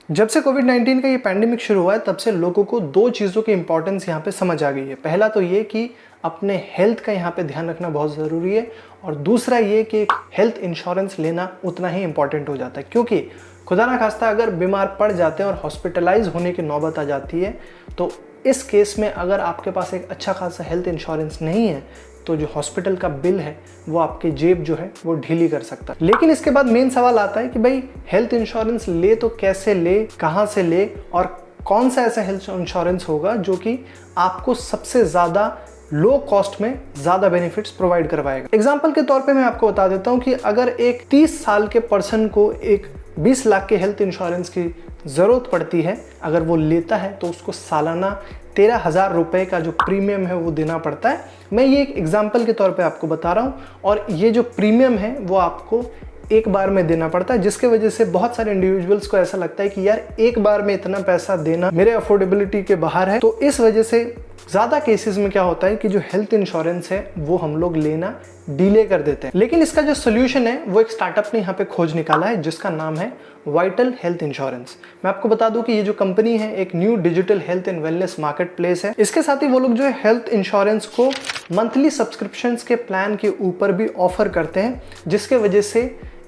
जब से कोविड-19 का ये पैंडेमिक शुरू हुआ है तब से लोगों को दो चीज़ों की इंपॉर्टेंस यहाँ पे समझ आ गई है। पहला तो ये कि अपने हेल्थ का यहाँ पे ध्यान रखना बहुत ज़रूरी है और दूसरा ये कि एक हेल्थ इंश्योरेंस लेना उतना ही इम्पॉर्टेंट हो जाता है, क्योंकि खुदा ना खास्ता अगर बीमार पड़ जाते हैं और हॉस्पिटलाइज होने की नौबत आ जाती है तो इस केस में अगर आपके पास एक अच्छा खासा हेल्थ इंश्योरेंस नहीं है तो जो हॉस्पिटल का बिल है वो आपकी जेब जो है वो ढीली कर सकता है। लेकिन इसके बाद मेन सवाल आता है कि भाई हेल्थ इंश्योरेंस ले तो कैसे ले, कहाँ से ले और कौन सा ऐसा हेल्थ इंश्योरेंस होगा जो कि आपको सबसे ज़्यादा लो कॉस्ट में ज़्यादा बेनिफिट्स प्रोवाइड करवाएगा। एग्जाम्पल के तौर पे मैं आपको बता देता हूँ कि अगर एक 30 साल के पर्सन को एक 20 लाख के हेल्थ इंश्योरेंस की ज़रूरत पड़ती है, अगर वो लेता है तो उसको सालाना 13,000 रुपये का जो प्रीमियम है वो देना पड़ता है। मैं ये एक एग्जाम्पल के तौर पे आपको बता रहा हूँ और ये जो प्रीमियम है वो आपको एक बार में देना पड़ता है, जिसके वजह से बहुत सारे इंडिविजुअल्स को ऐसा लगता है कि यार एक बार में इतना पैसा देना मेरे अफोर्डेबिलिटी के बाहर है। तो इस वजह से ज़्यादा केसेस में क्या होता है कि जो हेल्थ इंश्योरेंस है वो हम लोग लेना डिले कर देते हैं। लेकिन इसका जो सोल्यूशन है वो एक स्टार्टअप ने यहाँ पे खोज निकाला है जिसका नाम है वाइटल हेल्थ इंश्योरेंस। मैं आपको बता दूं कि ये जो कंपनी है एक new digital health and wellness market place है। इसके साथ ही वो लोग जो है हेल्थ इंश्योरेंस को मंथली सब्सक्रिप्शंस के प्लान के ऊपर भी ऑफर करते हैं, जिसके वजह से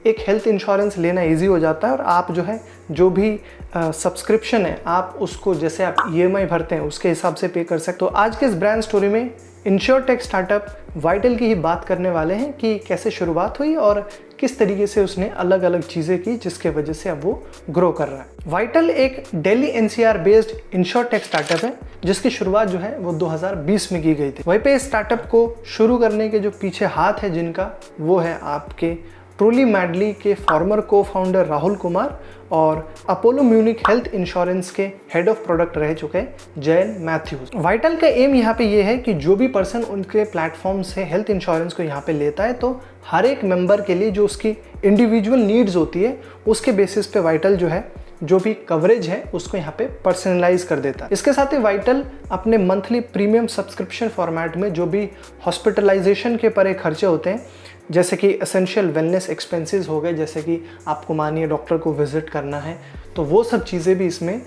एक हेल्थ इंश्योरेंस लेना इजी हो जाता है और आप जो है जो भी सब्सक्रिप्शन है आप उसको जैसे आप EMI भरते हैं उसके हिसाब से पे कर सकते हो। तो आज के इस ब्रांड स्टोरी में इंश्योरटेक स्टार्टअप वाइटल की ही बात करने वाले हैं कि कैसे शुरुआत हुई और किस तरीके से उसने अलग अलग चीज़ें की जिसके वजह से अब वो ग्रो कर रहा है। वाइटल एक Delhi NCR based insurtech startup है जिसकी शुरुआत जो है वो 2020 में की गई थी। वहीं पे इस स्टार्टअप को शुरू करने के जो पीछे हाथ है जिनका, वो है आपके ट्रूली मैडली के फॉर्मर को फाउंडर राहुल कुमार और अपोलो म्यूनिक हेल्थ इंश्योरेंस के हेड ऑफ प्रोडक्ट रह चुके जयन मैथ्यूज। वाइटल का एम यहाँ पे ये है कि जो भी पर्सन उनके प्लेटफॉर्म से हेल्थ इंश्योरेंस को यहाँ पे लेता है तो हर एक मेंबर के लिए जो उसकी इंडिविजुअल नीड्स होती है उसके बेसिस पे वाइटल जो है जो भी कवरेज है उसको यहाँ पे पर्सनलाइज कर देता है। इसके साथ ही वाइटल अपने मंथली प्रीमियम सब्सक्रिप्शन फॉर्मेट में जो भी हॉस्पिटलाइजेशन के परे खर्चे होते हैं, जैसे कि एसेंशियल वेलनेस एक्सपेंसेस हो गए, जैसे कि आपको मानिए डॉक्टर को विजिट करना है, तो वो सब चीज़ें भी इसमें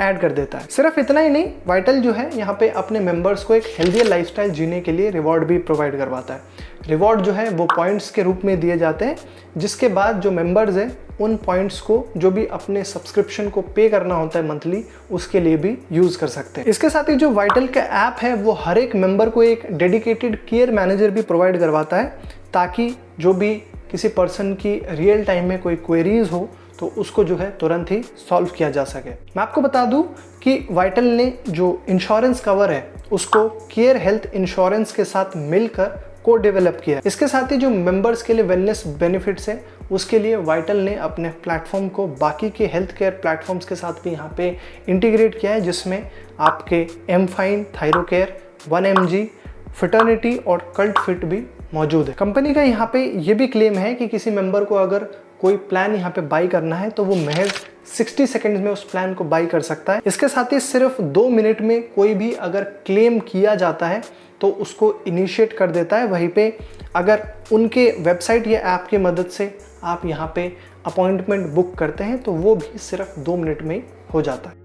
ऐड कर देता है। सिर्फ इतना ही नहीं, वाइटल जो है यहाँ पे अपने मेंबर्स को एक हेल्दियर लाइफस्टाइल जीने के लिए रिवॉर्ड भी प्रोवाइड करवाता है। रिवॉर्ड जो है वो पॉइंट्स के रूप में दिए जाते हैं, जिसके बाद जो मेंबर्स हैं उन पॉइंट्स को जो भी अपने सब्सक्रिप्शन को पे करना होता है मंथली उसके लिए भी यूज़ कर सकते हैं। इसके साथ ही जो वाइटल का ऐप है वो हर एक मेंबर को एक डेडिकेटेड केयर मैनेजर भी प्रोवाइड करवाता है, ताकि जो भी किसी पर्सन की रियल टाइम में कोई क्वेरीज हो तो उसको जो है तुरंत ही सॉल्व किया जा सके। मैं आपको बता दूं कि वाइटल ने जो इंश्योरेंस कवर है उसको केयर हेल्थ इंश्योरेंस के साथ मिलकर को डेवलप किया है। इसके साथ ही जो मेंबर्स के लिए वेलनेस बेनिफिट्स है उसके लिए वाइटल ने अपने प्लेटफॉर्म को बाकी के हेल्थ केयर प्लेटफॉर्म्स के साथ भी यहाँ पे इंटीग्रेट किया है, जिसमें आपके एमफाइन, थायरोकेयर, 1mg, फिटर्निटी और कल्ट फिट भी मौजूद है। कंपनी का यहाँ पे ये भी क्लेम है कि किसी मेंबर को अगर कोई प्लान यहाँ पे बाई करना है तो वो महज 60 सेकंड्स में उस प्लान को बाई कर सकता है। इसके साथ ही सिर्फ 2 मिनट में कोई भी अगर क्लेम किया जाता है तो उसको इनिशिएट कर देता है। वहीं पे अगर उनके वेबसाइट या ऐप की मदद से आप यहाँ पे अपॉइंटमेंट बुक करते हैं तो वो भी सिर्फ 2 मिनट में हो जाता है।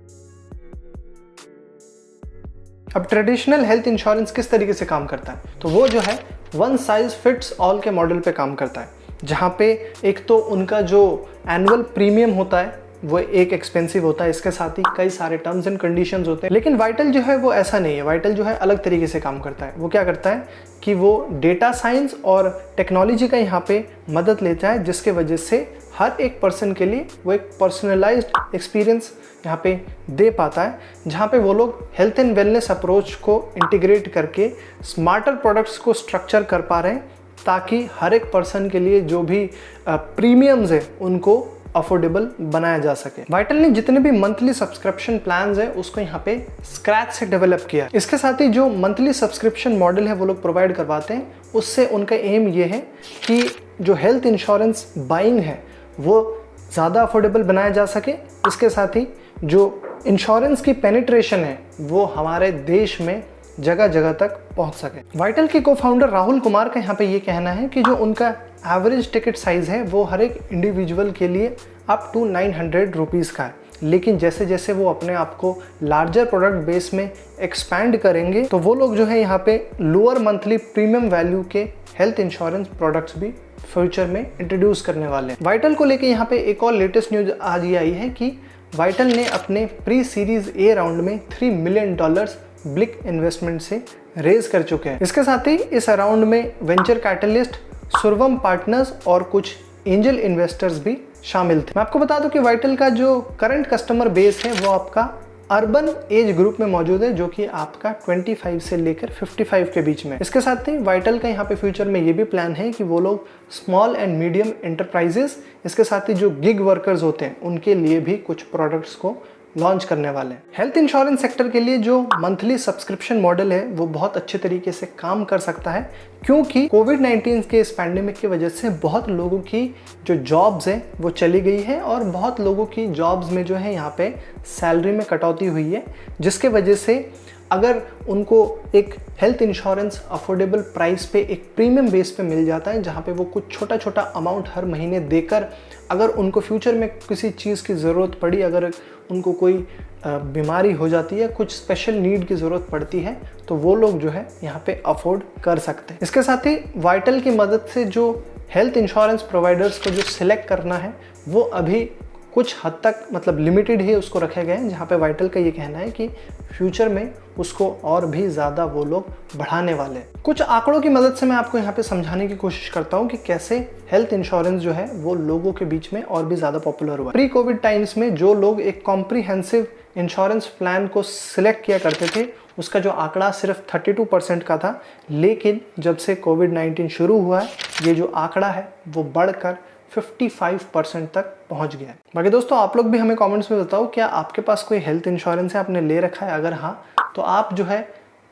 अब ट्रेडिशनल हेल्थ इंश्योरेंस किस तरीके से काम करता है, तो वो जो है वन साइज फिट्स ऑल के मॉडल पे काम करता है, जहाँ पे एक तो उनका जो एनुअल प्रीमियम होता है वो एक एक्सपेंसिव होता है, इसके साथ ही कई सारे टर्म्स एंड कंडीशंस होते हैं। लेकिन वाइटल जो है वो ऐसा नहीं है। वाइटल जो है अलग तरीके से काम करता है। वो क्या करता है कि वो डेटा साइंस और टेक्नोलॉजी का यहाँ पे मदद लेता है, जिसके वजह से हर एक पर्सन के लिए वो एक पर्सनलाइज्ड एक्सपीरियंस यहाँ पे दे पाता है, जहाँ पे वो लोग हेल्थ एंड वेलनेस अप्रोच को इंटीग्रेट करके स्मार्टर प्रोडक्ट्स को स्ट्रक्चर कर पा रहे हैं, ताकि हर एक पर्सन के लिए जो भी प्रीमियम्स है उनको अफोर्डेबल बनाया जा सके। वाइटल ने जितने भी मंथली सब्सक्रिप्शन प्लान्स है उसको यहाँ पे स्क्रैच से डेवलप किया है। इसके साथ ही जो मंथली सब्सक्रिप्शन मॉडल है वो लोग प्रोवाइड करवाते हैं, उससे उनका एम ये है कि जो हेल्थ इंश्योरेंस बाइंग है वो ज़्यादा अफोर्डेबल बनाया जा सके। इसके साथ ही जो इंश्योरेंस की पेनिट्रेशन है वो हमारे देश में जगह जगह तक पहुंच सके। वाइटल के को फाउंडर राहुल कुमार का यहाँ पे ये कहना है कि जो उनका एवरेज टिकट साइज है वो हर एक इंडिविजुअल के लिए अप टू 900 रुपीज़ का है। लेकिन जैसे जैसे वो अपने आप को लार्जर प्रोडक्ट बेस में एक्सपैंड करेंगे तो वो लोग जो है यहाँ पे लोअर मंथली प्रीमियम वैल्यू के हेल्थ इंश्योरेंस प्रोडक्ट्स भी फ्यूचर में इंट्रोड्यूस करने वाले हैं। वाइटल को लेके यहाँ पे एक और लेटेस्ट न्यूज आज ये आई है कि वाइटल ने अपने प्री सीरीज ए राउंड में $3 मिलियन ब्लिक इन्वेस्टमेंट से रेज कर चुके हैं। इसके साथ ही इस राउंड में वेंचर कैटलिस्ट, सुरवम पार्टनर्स और कुछ एंजल इन्वेस्टर्स भी शामिल थे। मैं आपको बता दूं कि वाइटल का जो करंट कस्टमर बेस है वो आपका अर्बन एज ग्रुप में मौजूद है, जो कि आपका 25 से लेकर 55 के बीच में। इसके साथ ही वाइटल का यहाँ पे फ्यूचर में ये भी प्लान है कि वो लोग स्मॉल एंड मीडियम एंटरप्राइजेस, इसके साथ ही जो गिग वर्कर्स होते हैं उनके लिए भी कुछ प्रोडक्ट्स को लॉन्च करने वाले हैं। हेल्थ इंश्योरेंस सेक्टर के लिए जो मंथली सब्सक्रिप्शन मॉडल है वो बहुत अच्छे तरीके से काम कर सकता है, क्योंकि कोविड-19 के इस पैंडेमिक की वजह से बहुत लोगों की जो जॉब्स है वो चली गई है और बहुत लोगों की जॉब्स में जो है यहाँ पे सैलरी में कटौती हुई है, जिसके वजह से अगर उनको एक हेल्थ इंश्योरेंस अफोर्डेबल प्राइस पे एक प्रीमियम बेस पे मिल जाता है, जहाँ पे वो कुछ छोटा छोटा अमाउंट हर महीने देकर अगर उनको फ्यूचर में किसी चीज़ की ज़रूरत पड़ी, अगर उनको कोई बीमारी हो जाती है, कुछ स्पेशल नीड की ज़रूरत पड़ती है, तो वो लोग जो है यहाँ पे अफोर्ड कर सकते हैं। इसके साथ ही वाइटल की मदद से जो हेल्थ इंश्योरेंस प्रोवाइडर्स को जो सिलेक्ट करना है वो अभी कुछ हद तक मतलब लिमिटेड ही उसको रखे गए हैं, जहाँ पे वाइटल का ये कहना है कि फ्यूचर में उसको और भी ज़्यादा वो लोग बढ़ाने वाले हैं। कुछ आंकड़ों की मदद से मैं आपको यहाँ पे समझाने की कोशिश करता हूँ कि कैसे हेल्थ इंश्योरेंस जो है वो लोगों के बीच में और भी ज़्यादा पॉपुलर हुआ। प्री कोविड टाइम्स में जो लोग एक कॉम्प्रिहेंसिव इंश्योरेंस प्लान को सिलेक्ट किया करते थे उसका जो आंकड़ा सिर्फ 32% का था, लेकिन जब से कोविड-19 शुरू हुआ है ये जो आंकड़ा है वो बढ़कर 55% तक पहुंच गया है। बाकी दोस्तों आप लोग भी हमें कमेंट्स में बताओ, क्या आपके पास कोई हेल्थ इंश्योरेंस है, आपने ले रखा है? अगर हाँ तो आप जो है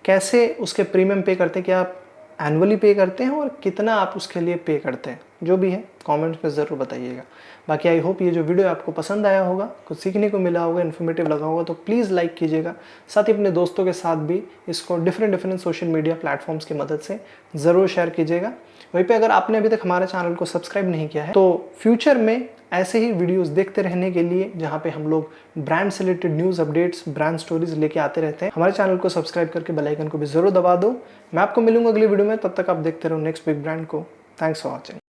कैसे उसके प्रीमियम पे करते हैं, क्या आप एनुअली पे करते हैं और कितना आप उसके लिए पे करते हैं? जो भी है कमेंट्स में ज़रूर बताइएगा। बाकी आई होप ये जो वीडियो आपको पसंद आया होगा, कुछ सीखने को मिला होगा, इन्फॉर्मेटिव लगा होगा, तो प्लीज़ लाइक कीजिएगा। साथ ही अपने दोस्तों के साथ भी इसको डिफरेंट सोशल मीडिया प्लेटफॉर्म्स की मदद से ज़रूर शेयर कीजिएगा। वहीं पे अगर आपने अभी तक हमारे चैनल को सब्सक्राइब नहीं किया है तो फ्यूचर में ऐसे ही वीडियोस देखते रहने के लिए, जहाँ पे हम लोग ब्रांड से related news updates, brand stories लेके आते रहते हैं, हमारे चैनल को सब्सक्राइब करके बेल आइकन को भी ज़रूर दबा दो। मैं आपको मिलूंगा अगली वीडियो में, तब तक आप देखते रहो नेक्स्ट बिग ब्रांड को। Thanks for watching.